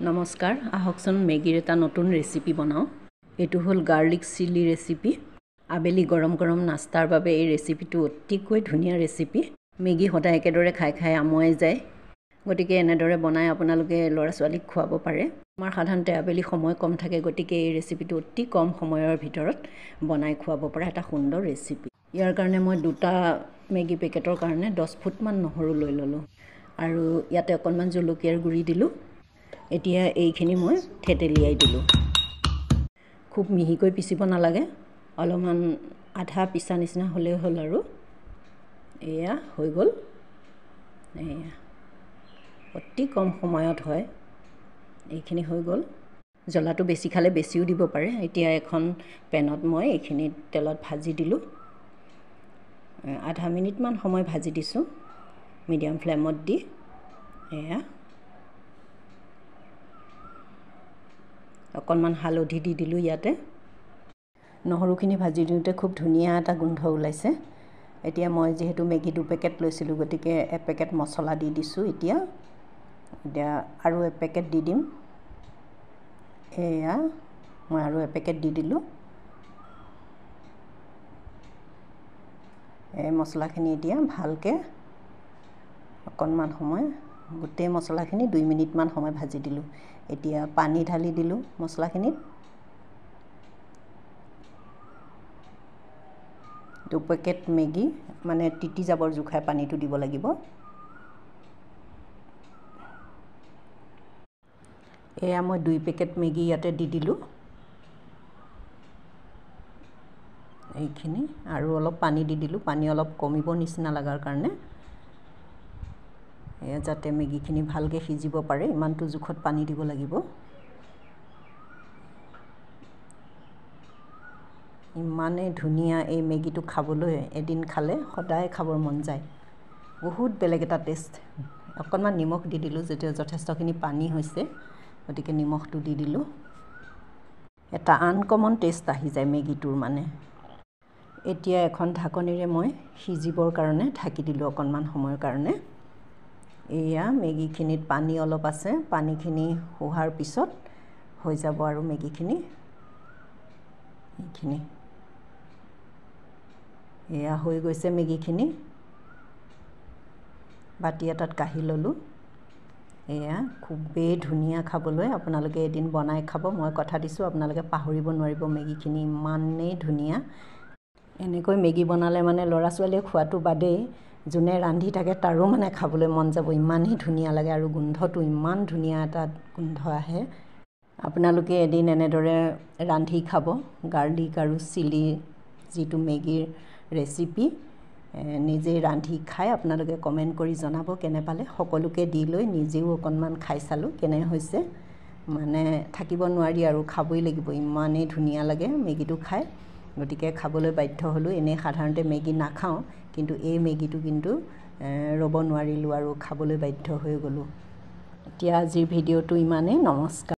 নমস্কাৰ আহকচোন মেগীৰ এটা নতুন ৰেচিপি বনাওঁ এটো হল গাৰ্লিক চিলি ৰেচিপি আবেলি গৰম গৰম নাস্তাৰ বাবে এই ৰেচিপিটো অতিকৈ ধুনীয়া ৰেচিপি মেগী সদায় একেদৰে খাই খাই আমুৱাই যায় গতিকে এনেদৰে বনাই আপোনালোকে ল'ৰা ছোৱালীক খুৱাব পাৰে আমাৰ সাধাৰণতে আবেলি সময় কম থাকে গতিকে এই ৰেচিপিটো অতি কম সময়ৰ ভিতৰত বনাই খুৱাব পৰা এটা সুন্দৰ ৰেচিপি ইয়াৰ কাৰণে মই দুটা মেগী পেকেটৰ কাৰণে 10 ফুটমান নহৰু লৈ ললো আৰু ইয়াতে অকণমান জলকীয়াৰ গুৰি দিলো এতিয়া এইখিনি মই থেতেলিয়াই দিলো খুব মিহিকৈ পিচিব নালাগে অলপমান আধা পিছা নিচিনা হলে হল আৰু এয়া হৈ গল এয়া অতি কম সময়ত হয় এইখিনি হৈ গল জ্বলাটো বেছি খালে বেছিও দিব পাৰে এতিয়া এখন পেনত মই এইখিনি তেলত ভাজি দিলো আধা মিনিট মান সময় ভাজি দিছো মিডিয়াম ফ্লেমত দি এয়া অকণমান হালধি দি দিলো ইয়াতে নহৰুখিনি ভাজি দিওঁতে খুব ধুনীয়া এটা গোন্ধ ওলাইছে এতিয়া মই যেহেতু মেগী 2 পেকেট লৈছিলো গতিকে 1 পেকেট মছলা দি দিছো এতিয়া আৰু 1 পেকেট দি দিম এয়া মই আৰু 1 পেকেট দি দিলো এই মছলাখিনি এতিয়া ভালকে অকণমান সময় গোটেই মছলাখিনি 2 মিনিট মান সময় ভাজি দিলো এতিয়া পানী ঢালি দিলো মছলাখিনিত 2 পেকেট মেগী মানে টিটি যাবৰ জুখাই পানীটো দিব লাগিব এয়া মই 2 পেকেট মেগী ইয়াতে দি দিলো এইখিনি আৰু অলপ পানী দি দিলো পানী অলপ কমিব নিচিনা লাগাৰ কাৰণে এয়া যাতে মেগীখিনি ভালকে সিজিব পাৰে ইমানটো জুখত পানী দিব লাগিব ইমানে ধুনীয়া এই মেগীটো খাবলৈ এদিন খালে সদায় খাবৰ মন যায় বহুত বেলেগ এটা টেষ্ট অকণমান নিমখ দি দিলো যেতে যথেষ্টখিনি পানী হৈছে গতিকে নিমখটো দি দিলো এটা আনকমন টেষ্ট আহি যায় মেগীটোৰ মানে এতিয়া এখন ঢাকনিৰে মই সিজিবৰ কাৰণে ঢাকি দিলো অকণমান সময়ৰ কাৰণে এয়া মেগীখিনিত পানী অলপ আছে পানীখিনি হোহাৰ পিছত হৈ যাব আৰু মেগীখিনি এইখিনি এয়া হৈ গৈছে মেগীখিনি বাটি এটাত কাঢ়ি ললো এয়া খুবেই ধুনীয়া খাবলৈ আপোনালোকে এদিন বনাই খাব মই কথা দিছো আপোনালোকে পাহৰিব নোৱাৰিব মেগীখিনি ইমানেই ধুনীয়া এনেকৈ মেগী বনালে মানে ল'ৰা ছোৱালীয়ে খোৱাটো বাদেই যোনে ৰান্ধি থাকে তাৰো মানে খাবলৈ মন যাব ইমানেই ধুনীয়া লাগে আৰু গোন্ধটো ইমান ধুনীয়া এটা গোন্ধ আহে আপোনালোকে এদিন এনেদৰে ৰান্ধি খাব গাৰ্লিক আৰু চিলি যিটো মেগীৰ ৰেচিপি নিজে ৰান্ধি খাই আপোনালোকে কমেন্ট কৰি জনাব কেনে পালে সকলোকে দি লৈ নিজেও অকণমান খাই চালো কেনে হৈছে মানে থাকিব নোৱাৰি আৰু খাবই লাগিব ইমানেই ধুনীয়া লাগে মেগীটো খাই গতিকে খাবলৈ বাধ্য হলো এনে সাধাৰণতে মেগী নাখাও কিন্তু এই মেগীটো কিন্তু ৰব নোৱাৰিলো আৰু খাবলৈ বাধ্য হৈ গলো এতিয়া আজিৰ ভিডিওটো ইমানেই নমস্কাৰ